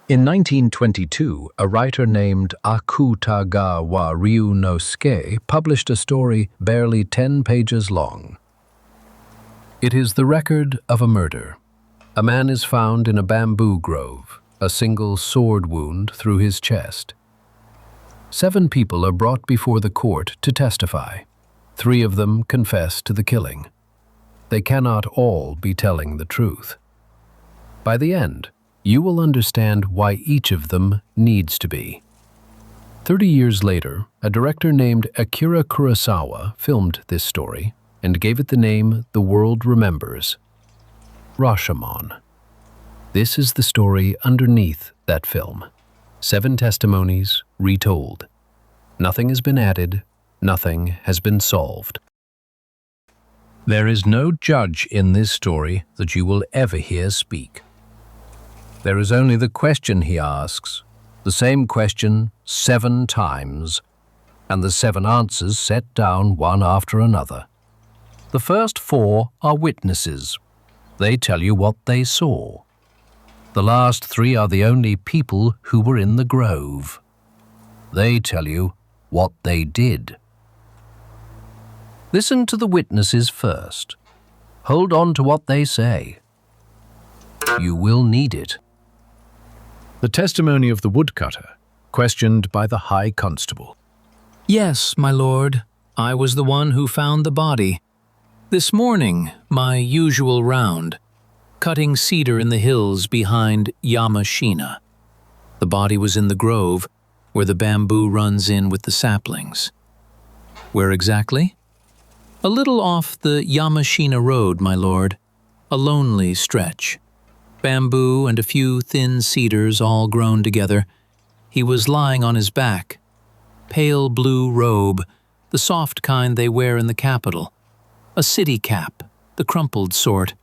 In 1922, a writer named Akutagawa Ryūnosuke published a story barely 10 pages long. It is the record of a murder. A man is found in a bamboo grove, a single sword wound through his chest. 7 people are brought before the court to testify. 3 of them confess to the killing. They cannot all be telling the truth. By the end, you will understand why each of them needs to be. 30 years later, a director named Akira Kurosawa filmed this story and gave it the name the world remembers, Rashomon. This is the story underneath that film. 7 testimonies retold. Nothing has been added, nothing has been solved. There is no judge in this story that you will ever hear speak. There is only the question he asks, the same question 7 times, and the 7 answers set down one after another. The first 4 are witnesses. They tell you what they saw. The last 3 are the only people who were in the grove. They tell you what they did. Listen to the witnesses first. Hold on to what they say. You will need it. The testimony of the woodcutter, questioned by the High Constable. Yes, my lord, I was the one who found the body. This morning, my usual round, cutting cedar in the hills behind Yamashina. The body was in the grove, where the bamboo runs in with the saplings. Where exactly? A little off the Yamashina road, my lord, a lonely stretch. Bamboo and a few thin cedars all grown together. He was lying on his back. Pale blue robe, the soft kind they wear in the capital. A city cap, the crumpled sort.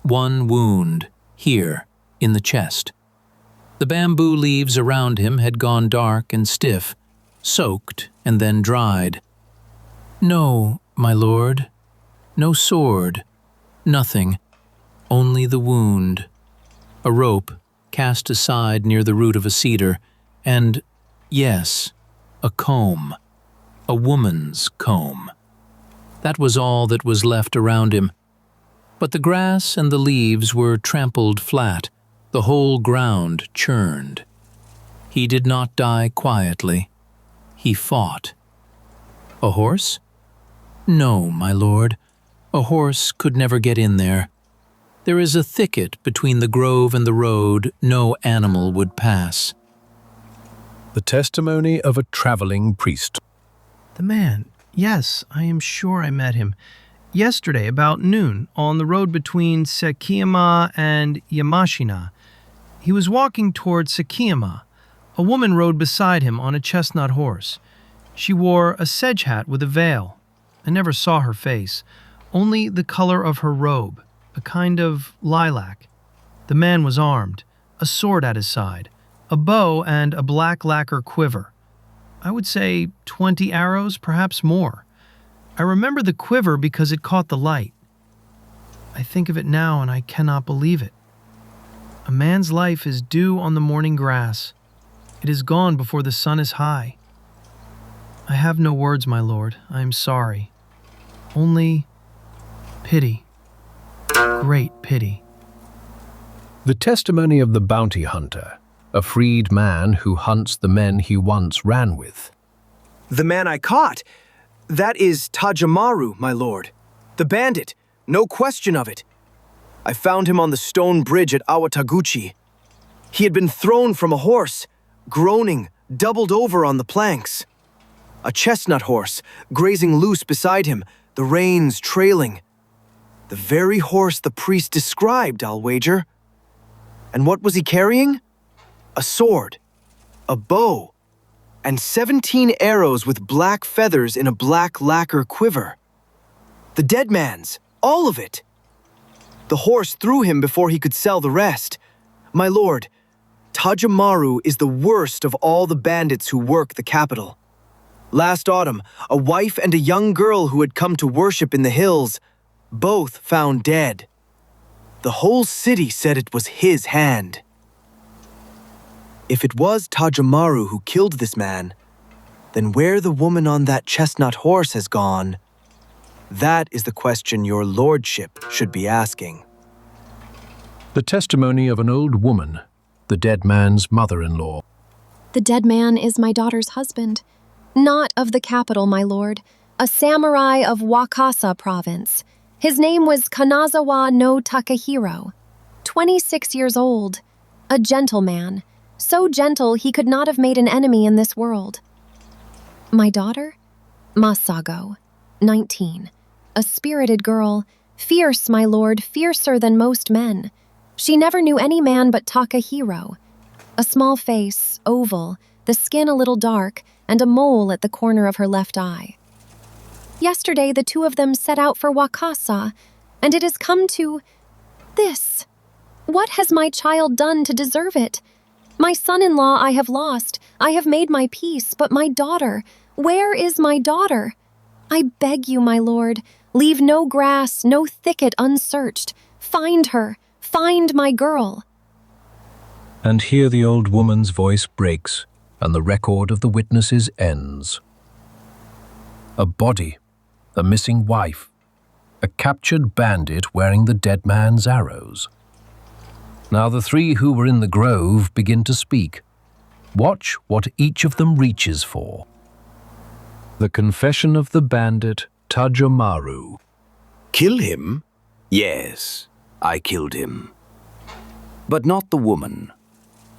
1 wound, here, in the chest. The bamboo leaves around him had gone dark and stiff, soaked and then dried. No, my lord, no sword, nothing, only the wound. A rope cast aside near the root of a cedar, and, yes, a comb, a woman's comb. That was all that was left around him. But the grass and the leaves were trampled flat, the whole ground churned. He did not die quietly. He fought. A horse? No, my lord, a horse could never get in there. There is a thicket between the grove and the road no animal would pass. The testimony of a traveling priest. The man, yes, I am sure I met him. Yesterday, about noon, on the road between Sekiyama and Yamashina. He was walking toward Sekiyama. A woman rode beside him on a chestnut horse. She wore a sedge hat with a veil. I never saw her face, only the color of her robe, a kind of lilac. The man was armed, a sword at his side, a bow and a black lacquer quiver. I would say 20 arrows, perhaps more. I remember the quiver because it caught the light. I think of it now and I cannot believe it. A man's life is dew on the morning grass. It is gone before the sun is high. I have no words, my lord. I am sorry. Only pity. Great pity. The testimony of the bounty hunter, a freed man who hunts the men he once ran with. The man I caught, that is Tajōmaru, my lord. The bandit, no question of it. I found him on the stone bridge at Awataguchi. He had been thrown from a horse, groaning, doubled over on the planks. A chestnut horse, grazing loose beside him, the reins trailing. The very horse the priest described, I'll wager. And what was he carrying? A sword, a bow, and 17 arrows with black feathers in a black lacquer quiver. The dead man's, all of it. The horse threw him before he could sell the rest. My lord, Tajōmaru is the worst of all the bandits who work the capital. Last autumn, a wife and a young girl who had come to worship in the hills, both found dead. The whole city said it was his hand. If it was Tajōmaru who killed this man, then where the woman on that chestnut horse has gone, that is the question your lordship should be asking. The testimony of an old woman, the dead man's mother-in-law. The dead man is my daughter's husband, not of the capital, my lord, a samurai of Wakasa province. His name was Kanazawa no Takahiro, 26 years old, a gentleman, so gentle he could not have made an enemy in this world. My daughter? Masago, 19, a spirited girl, fierce, my lord, fiercer than most men. She never knew any man but Takahiro. A small face, oval, the skin a little dark, and a mole at the corner of her left eye. Yesterday the two of them set out for Wakasa, and it has come to this. What has my child done to deserve it? My son-in-law I have lost. I have made my peace, but my daughter, where is my daughter? I beg you, my lord, leave no grass, no thicket unsearched. Find her, find my girl. And here the old woman's voice breaks, and the record of the witnesses ends. A body, a missing wife, a captured bandit wearing the dead man's arrows. Now the three who were in the grove begin to speak. Watch what each of them reaches for. The confession of the bandit, Tajōmaru. Kill him? Yes, I killed him. But not the woman.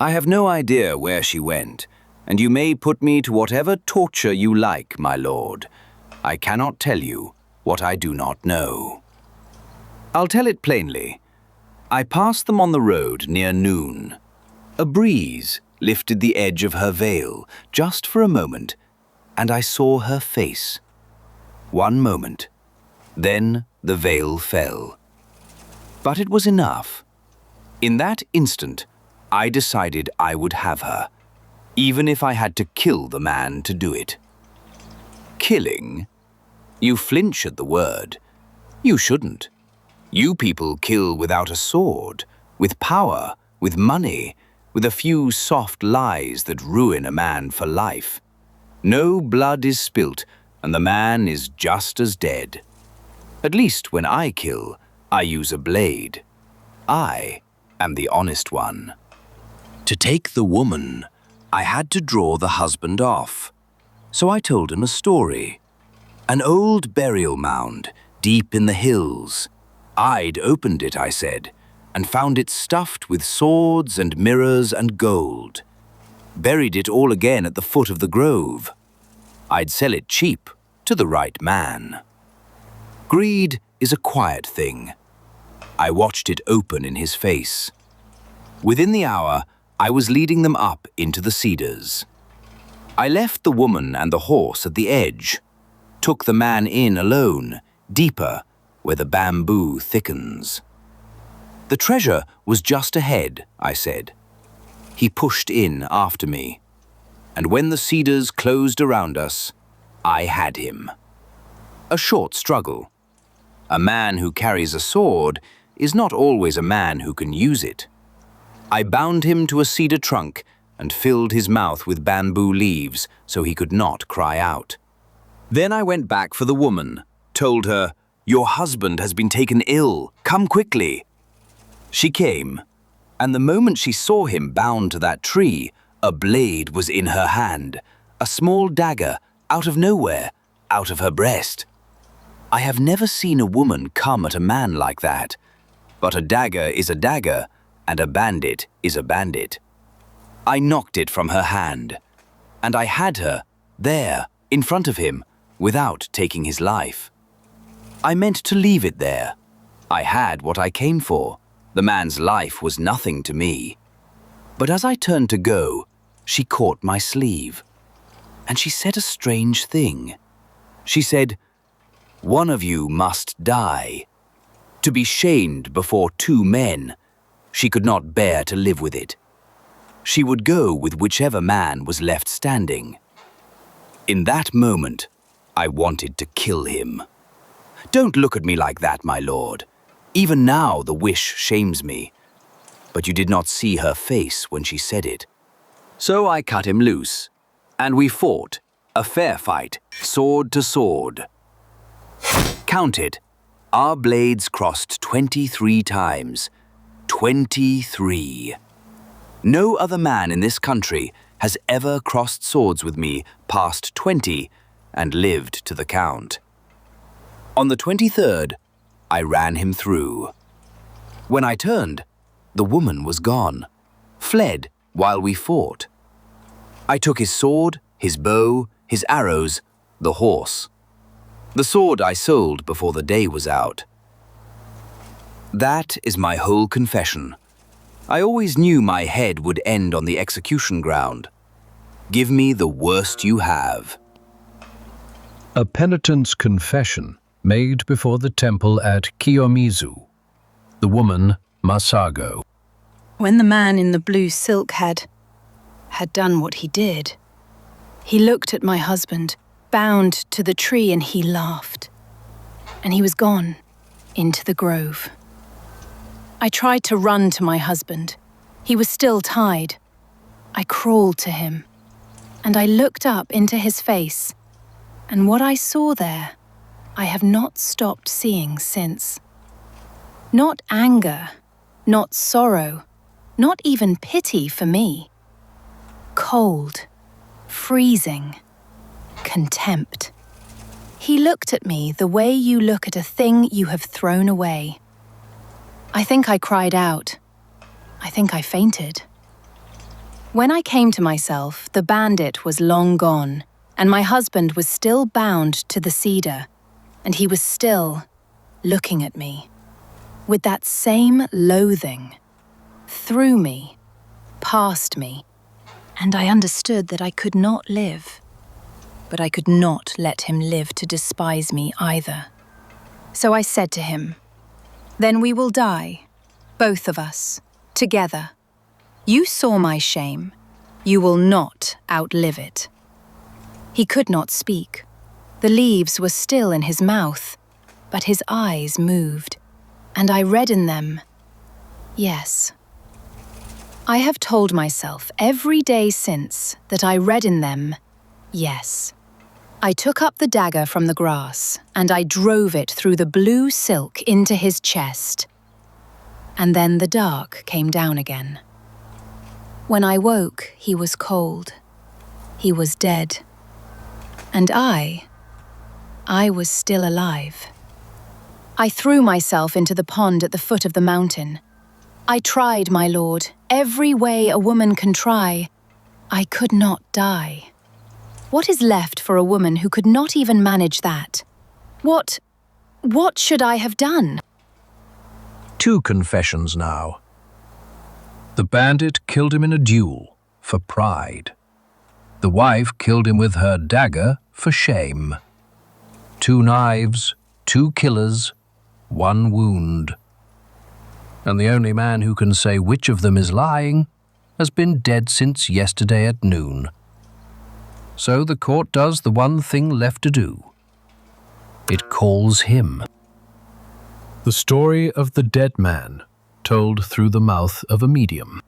I have no idea where she went, and you may put me to whatever torture you like, my lord. I cannot tell you what I do not know. I'll tell it plainly. I passed them on the road near noon. A breeze lifted the edge of her veil just for a moment, and I saw her face. One moment. Then the veil fell. But it was enough. In that instant, I decided I would have her, even if I had to kill the man to do it. Killing? You flinch at the word. You shouldn't. You people kill without a sword, with power, with money, with a few soft lies that ruin a man for life. No blood is spilt, and the man is just as dead. At least when I kill, I use a blade. I am the honest one. To take the woman, I had to draw the husband off. So I told him a story. An old burial mound, deep in the hills. I'd opened it, I said, and found it stuffed with swords and mirrors and gold. Buried it all again at the foot of the grove. I'd sell it cheap to the right man. Greed is a quiet thing. I watched it open in his face. Within the hour, I was leading them up into the cedars. I left the woman and the horse at the edge, took the man in alone, deeper, where the bamboo thickens. The treasure was just ahead, I said. He pushed in after me, and when the cedars closed around us, I had him. A short struggle. A man who carries a sword is not always a man who can use it. I bound him to a cedar trunk and filled his mouth with bamboo leaves so he could not cry out. Then I went back for the woman, told her, "Your husband has been taken ill. Come quickly." She came, and the moment she saw him bound to that tree, a blade was in her hand, a small dagger, out of nowhere, out of her breast. I have never seen a woman come at a man like that, but a dagger is a dagger, and a bandit is a bandit. I knocked it from her hand, and I had her, there, in front of him, without taking his life. I meant to leave it there. I had what I came for. The man's life was nothing to me. But as I turned to go, she caught my sleeve. And she said a strange thing. She said, "One of you must die." To be shamed before two men, she could not bear to live with it. She would go with whichever man was left standing. In that moment, I wanted to kill him. Don't look at me like that, my lord. Even now the wish shames me. But you did not see her face when she said it. So I cut him loose, and we fought, a fair fight, sword to sword. Counted, our blades crossed 23 times. 23. No other man in this country has ever crossed swords with me past 20 and lived to the count. On the 23rd, I ran him through. When I turned, the woman was gone, fled while we fought. I took his sword, his bow, his arrows, the horse. The sword I sold before the day was out. That is my whole confession. I always knew my head would end on the execution ground. Give me the worst you have. A penitent's confession made before the temple at Kiyomizu. The woman, Masago. When the man in the blue silk had done what he did, he looked at my husband, bound to the tree, and he laughed. And he was gone into the grove. I tried to run to my husband. He was still tied. I crawled to him, and I looked up into his face, and what I saw there, I have not stopped seeing since. Not anger, not sorrow, not even pity for me. Cold, freezing, contempt. He looked at me the way you look at a thing you have thrown away. I think I cried out. I think I fainted. When I came to myself, the bandit was long gone, and my husband was still bound to the cedar, and he was still looking at me, with that same loathing, through me, past me, and I understood that I could not live, but I could not let him live to despise me either. So I said to him, "Then we will die, both of us, together. You saw my shame. You will not outlive it." He could not speak. The leaves were still in his mouth, but his eyes moved, and I read in them, yes. I have told myself every day since that I read in them, yes. I took up the dagger from the grass, and I drove it through the blue silk into his chest. And then the dark came down again. When I woke, he was cold. He was dead. And I was still alive. I threw myself into the pond at the foot of the mountain. I tried, my lord, every way a woman can try. I could not die. What is left for a woman who could not even manage that? What should I have done? 2 confessions now. The bandit killed him in a duel, for pride. The wife killed him with her dagger, for shame. 2 knives, 2 killers, 1 wound. And the only man who can say which of them is lying has been dead since yesterday at noon. So the court does the one thing left to do. It calls him. The story of the dead man, told through the mouth of a medium.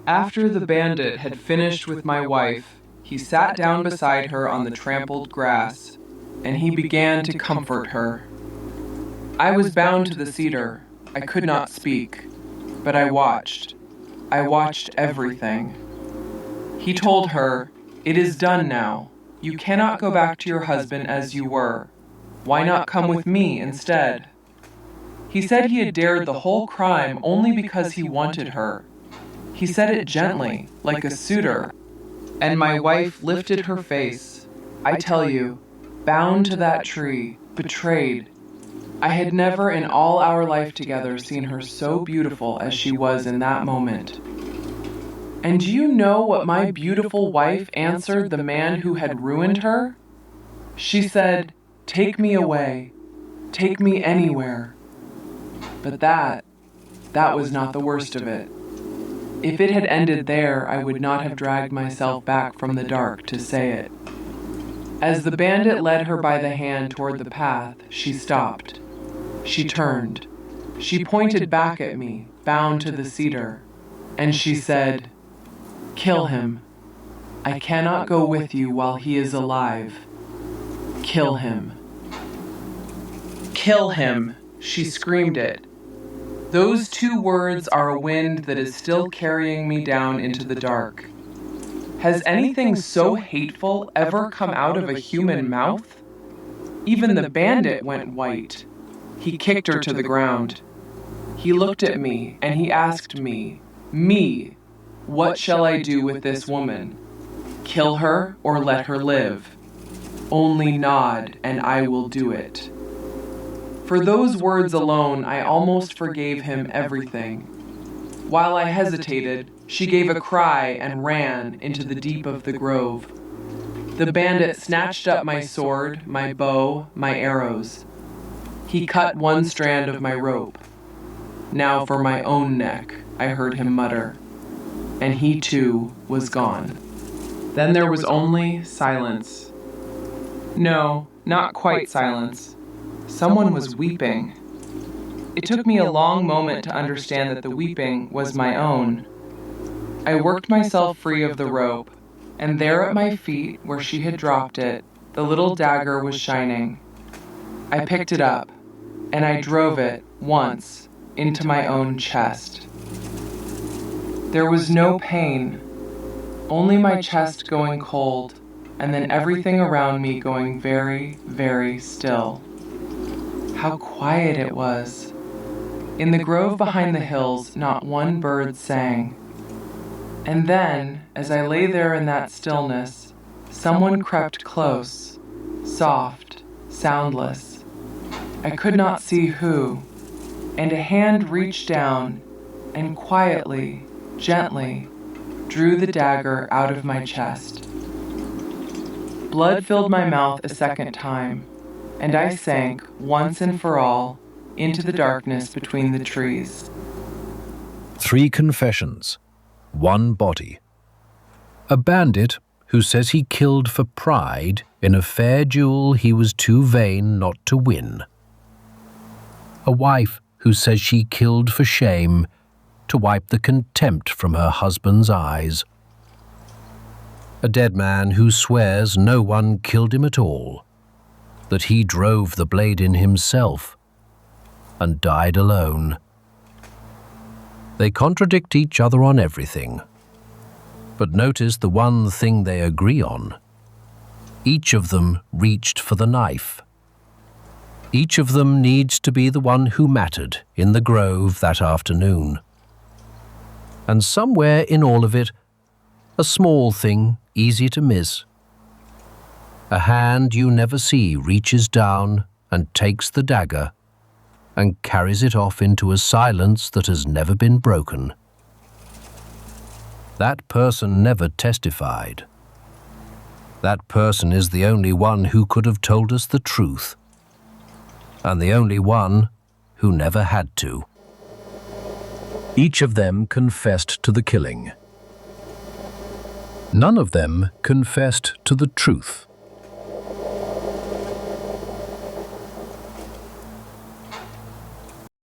After the bandit had finished with my wife, he sat down beside her on the trampled grass, and he began to comfort her. I was bound to the cedar. I could not speak, but I watched. I watched everything. He told her, "It is done now. You cannot go back to your husband as you were. Why not come with me instead?" He said he had dared the whole crime only because he wanted her. He said it gently, like a suitor, and my wife lifted her face. I tell you, bound to that tree, betrayed. I had never in all our life together seen her so beautiful as she was in that moment. And do you know what my beautiful wife answered the man who had ruined her? She said, "Take me away. Take me anywhere." But that was not the worst of it. If it had ended there, I would not have dragged myself back from the dark to say it. As the bandit led her by the hand toward the path, she stopped. She turned. She pointed back at me, bound to the cedar, and she said, "Kill him. I cannot go with you while he is alive. Kill him. Kill him, she screamed it. Those two words are a wind that is still carrying me down into the dark. Has anything so hateful ever come out of a human mouth? Even the bandit went white. He kicked her to the ground. He looked at me and he asked me, what shall I do with this woman? Kill her or let her live? Only nod and I will do it. For those words alone, I almost forgave him everything. While I hesitated, she gave a cry and ran into the deep of the grove. The bandit snatched up my sword, my bow, my arrows. He cut one strand of my rope. Now for my own neck, I heard him mutter. And he too was gone. Then there was only silence. No, not quite silence. Someone was weeping. It took me a long moment to understand that the weeping was my own. I worked myself free of the rope, and there at my feet, where she had dropped it, the little dagger was shining. I picked it up, and I drove it, once, into my own chest. There was no pain, only my chest going cold, and then everything around me going very, very still. How quiet it was. In the grove behind the hills, not one bird sang. And then, as I lay there in that stillness, someone crept close, soft, soundless. I could not see who, and a hand reached down and quietly, gently, drew the dagger out of my chest. Blood filled my mouth a second time, and I sank, once and for all, into the darkness between the trees. 3 confessions, 1 body. A bandit who says he killed for pride in a fair duel he was too vain not to win. A wife who says she killed for shame to wipe the contempt from her husband's eyes. A dead man who swears no one killed him at all, that he drove the blade in himself and died alone. They contradict each other on everything, but notice the one thing they agree on. Each of them reached for the knife. Each of them needs to be the one who mattered in the grove that afternoon. And somewhere in all of it, a small thing easy to miss. A hand you never see reaches down and takes the dagger and carries it off into a silence that has never been broken. That person never testified. That person is the only one who could have told us the truth, and the only one who never had to. Each of them confessed to the killing. None of them confessed to the truth.